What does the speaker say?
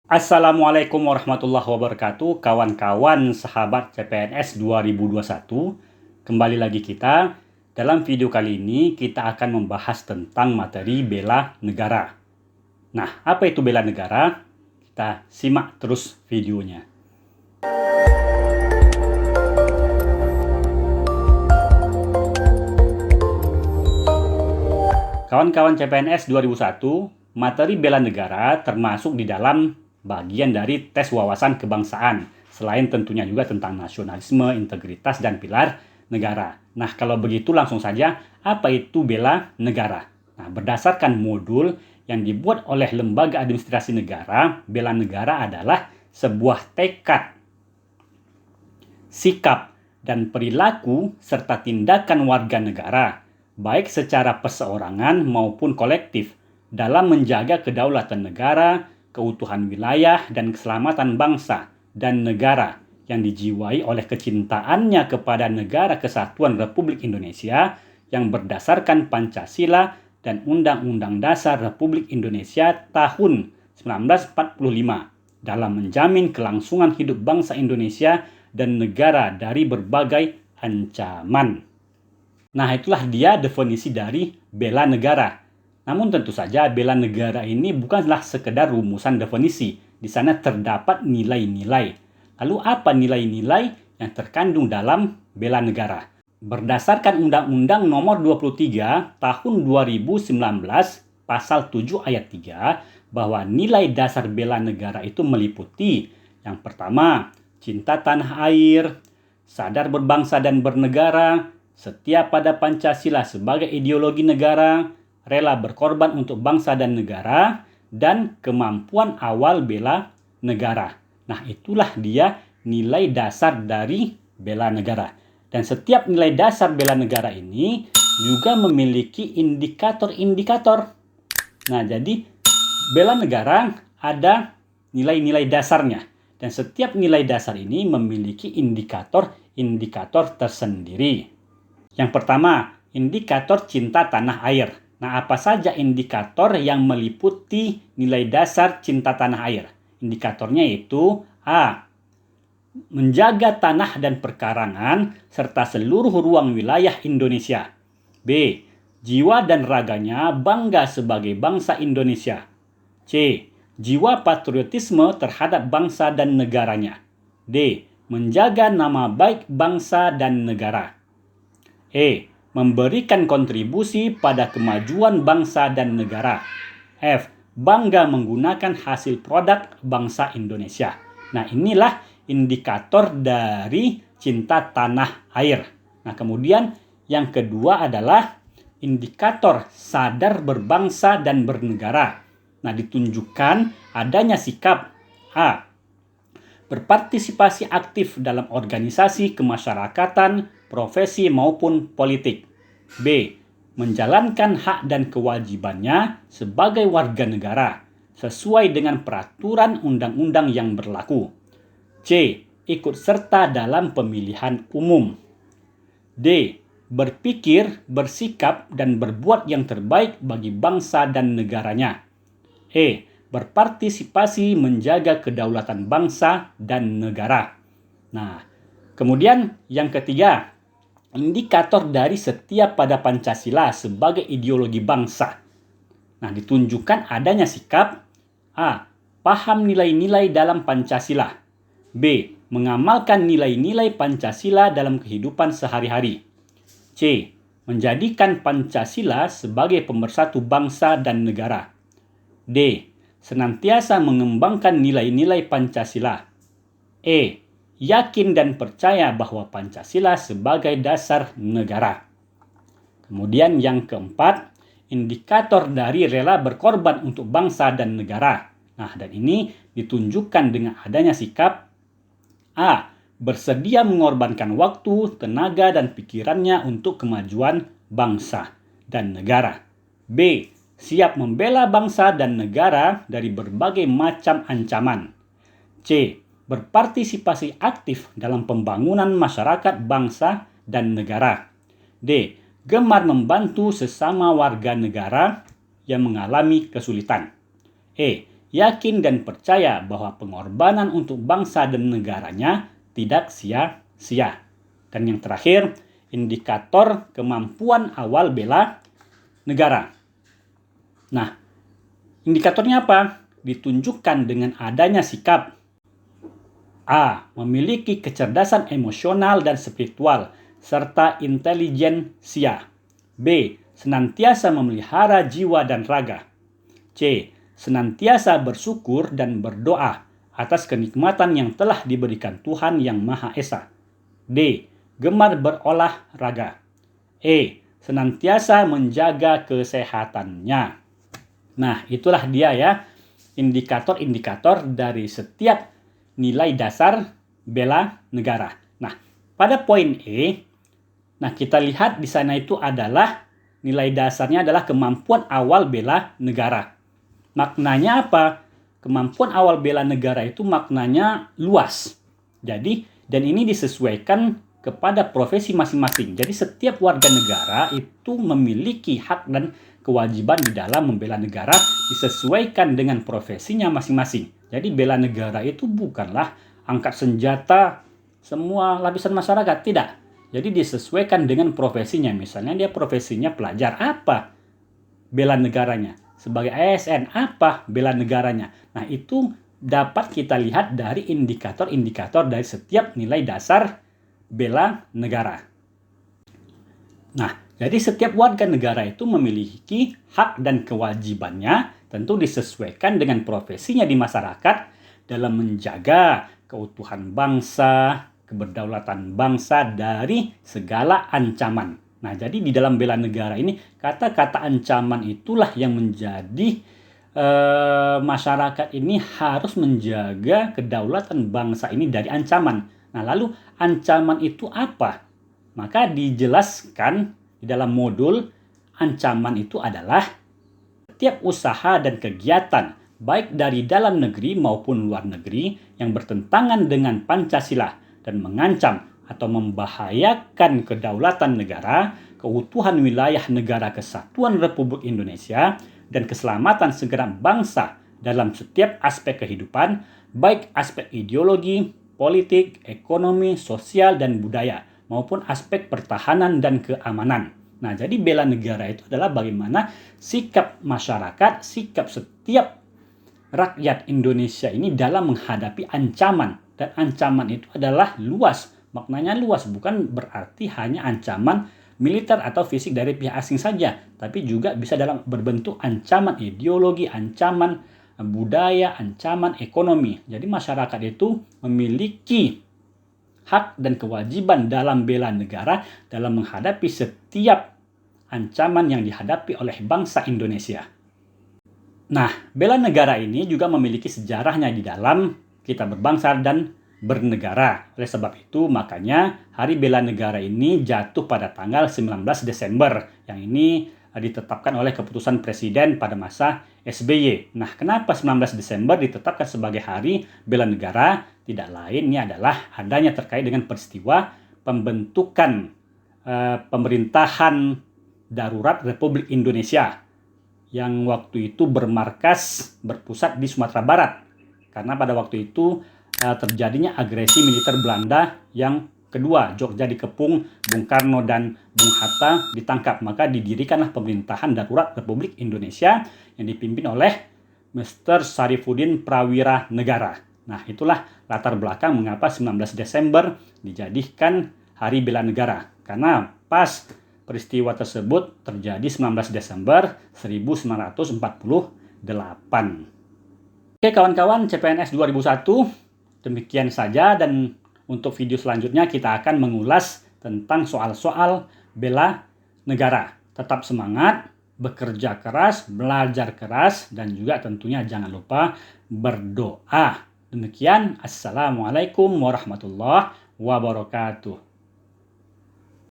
Assalamualaikum warahmatullahi wabarakatuh, kawan-kawan sahabat CPNS 2021. Kembali lagi kita. Dalam video kali ini kita akan membahas tentang materi bela negara. Nah, apa itu bela negara? Kita simak terus videonya. Kawan-kawan CPNS 2001, materi bela negara termasuk di dalam bagian dari tes wawasan kebangsaan, selain tentunya juga tentang nasionalisme, integritas, dan pilar negara. Nah, kalau begitu langsung saja, apa itu bela negara? Nah, berdasarkan modul yang dibuat oleh Lembaga Administrasi Negara, bela negara adalah sebuah tekad, sikap, dan perilaku serta tindakan warga negara, baik secara perseorangan maupun kolektif, dalam menjaga kedaulatan negara, keutuhan wilayah, dan keselamatan bangsa dan negara yang dijiwai oleh kecintaannya kepada Negara Kesatuan Republik Indonesia yang berdasarkan Pancasila dan Undang-Undang Dasar Republik Indonesia tahun 1945 dalam menjamin kelangsungan hidup bangsa Indonesia dan negara dari berbagai ancaman. Nah, itulah dia definisi dari bela negara. Namun tentu saja bela negara ini bukanlah sekedar rumusan definisi. Di sana terdapat nilai-nilai. Lalu apa nilai-nilai yang terkandung dalam bela negara? Berdasarkan Undang-Undang Nomor 23 Tahun 2019 Pasal 7 Ayat 3, bahwa nilai dasar bela negara itu meliputi yang pertama, cinta tanah air, sadar berbangsa dan bernegara, setia pada Pancasila sebagai ideologi negara, rela berkorban untuk bangsa dan negara, dan kemampuan awal bela negara. Nah, itulah dia nilai dasar dari bela negara. Dan setiap nilai dasar bela negara ini juga memiliki indikator-indikator. Nah, jadi bela negara ada nilai-nilai dasarnya. Dan setiap nilai dasar ini memiliki indikator-indikator tersendiri. Yang pertama, indikator cinta tanah air. Nah, apa saja indikator yang meliputi nilai dasar cinta tanah air? Indikatornya yaitu A. Menjaga tanah dan perkarangan serta seluruh ruang wilayah Indonesia. B. Jiwa dan raganya bangga sebagai bangsa Indonesia. C. Jiwa patriotisme terhadap bangsa dan negaranya. D. Menjaga nama baik bangsa dan negara. E. Memberikan kontribusi pada kemajuan bangsa dan negara. F. Bangga menggunakan hasil produk bangsa Indonesia. Nah, inilah indikator dari cinta tanah air. Nah, kemudian yang kedua adalah indikator sadar berbangsa dan bernegara. Nah, ditunjukkan adanya sikap A. Berpartisipasi aktif dalam organisasi kemasyarakatan, profesi maupun politik. B. Menjalankan hak dan kewajibannya sebagai warga negara sesuai dengan peraturan undang-undang yang berlaku. C. Ikut serta dalam pemilihan umum. D. Berpikir, bersikap, dan berbuat yang terbaik bagi bangsa dan negaranya. E. Berpartisipasi menjaga kedaulatan bangsa dan negara. Nah, kemudian yang ketiga, indikator dari setia pada Pancasila sebagai ideologi bangsa. Nah, ditunjukkan adanya sikap A. Paham nilai-nilai dalam Pancasila. B. Mengamalkan nilai-nilai Pancasila dalam kehidupan sehari-hari. C. Menjadikan Pancasila sebagai pemersatu bangsa dan negara. D. Senantiasa mengembangkan nilai-nilai Pancasila. E. Yakin dan percaya bahwa Pancasila sebagai dasar negara. Kemudian yang keempat, indikator dari rela berkorban untuk bangsa dan negara. Nah, dan ini ditunjukkan dengan adanya sikap A. Bersedia mengorbankan waktu, tenaga, dan pikirannya untuk kemajuan bangsa dan negara. B. Siap membela bangsa dan negara dari berbagai macam ancaman. C. Berpartisipasi aktif dalam pembangunan masyarakat bangsa dan negara. D. Gemar membantu sesama warga negara yang mengalami kesulitan. E. yakin dan percaya bahwa pengorbanan untuk bangsa dan negaranya tidak sia-sia. Dan yang terakhir, indikator kemampuan awal bela negara. Nah, indikatornya apa? Ditunjukkan dengan adanya sikap A. Memiliki kecerdasan emosional dan spiritual, serta intelijensia. B. Senantiasa memelihara jiwa dan raga. C. Senantiasa bersyukur dan berdoa atas kenikmatan yang telah diberikan Tuhan Yang Maha Esa. D. Gemar berolahraga. E. Senantiasa menjaga kesehatannya. Nah, itulah dia ya, indikator-indikator dari setiap nilai dasar bela negara. Nah, pada poin E, nah kita lihat di sana itu adalah nilai dasarnya adalah kemampuan awal bela negara. Maknanya apa? Kemampuan awal bela negara itu maknanya luas. Jadi, dan ini disesuaikan kepada profesi masing-masing. Jadi setiap warga negara itu memiliki hak dan kewajiban di dalam membela negara disesuaikan dengan profesinya masing-masing. Jadi bela negara itu bukanlah angkat senjata semua lapisan masyarakat, tidak. Jadi disesuaikan dengan profesinya. Misalnya dia profesinya pelajar, apa bela negaranya? Sebagai ASN, apa bela negaranya? Nah, itu dapat kita lihat dari indikator-indikator dari setiap nilai dasar bela negara. Nah, jadi setiap warga negara itu memiliki hak dan kewajibannya tentu disesuaikan dengan profesinya di masyarakat dalam menjaga keutuhan bangsa, keberdaulatan bangsa dari segala ancaman. Nah, jadi di dalam bela negara ini kata-kata ancaman itulah yang menjadi masyarakat ini harus menjaga kedaulatan bangsa ini dari ancaman. Nah, lalu ancaman itu apa? Maka dijelaskan di dalam modul ancaman itu adalah setiap usaha dan kegiatan baik dari dalam negeri maupun luar negeri yang bertentangan dengan Pancasila dan mengancam atau membahayakan kedaulatan negara, keutuhan wilayah negara kesatuan Republik Indonesia, dan keselamatan segenap bangsa dalam setiap aspek kehidupan, baik aspek ideologi, politik, ekonomi, sosial, dan budaya, maupun aspek pertahanan dan keamanan. Nah, jadi bela negara itu adalah bagaimana sikap masyarakat, sikap setiap rakyat Indonesia ini dalam menghadapi ancaman. Dan ancaman itu adalah luas. Maknanya luas, bukan berarti hanya ancaman militer atau fisik dari pihak asing saja, tapi juga bisa dalam berbentuk ancaman ideologi, ancaman budaya, ancaman ekonomi. Jadi masyarakat itu memiliki hak dan kewajiban dalam bela negara dalam menghadapi setiap ancaman yang dihadapi oleh bangsa Indonesia. Nah, bela negara ini juga memiliki sejarahnya di dalam kita berbangsa dan bernegara. Oleh sebab itu, makanya Hari Bela Negara ini jatuh pada tanggal 19 Desember. Yang ini ditetapkan oleh keputusan Presiden pada masa SBY. Nah, kenapa 19 Desember ditetapkan sebagai Hari Bela Negara? Tidak lain, ini adalah adanya terkait dengan peristiwa pembentukan pemerintahan darurat Republik Indonesia yang waktu itu berpusat di Sumatera Barat. Karena pada waktu itu terjadinya agresi militer Belanda yang kedua, Jogja dikepung, Bung Karno dan Bung Hatta ditangkap. Maka didirikanlah pemerintahan darurat Republik Indonesia yang dipimpin oleh Mr. Sarifuddin Prawira Negara. Nah, itulah latar belakang mengapa 19 Desember dijadikan Hari Bela Negara. Karena pas peristiwa tersebut terjadi 19 Desember 1948. Oke kawan-kawan, CPNS 2001, demikian saja, dan untuk video selanjutnya kita akan mengulas tentang soal-soal bela negara. Tetap semangat, bekerja keras, belajar keras, dan juga tentunya jangan lupa berdoa. Demikian, Assalamualaikum warahmatullahi wabarakatuh.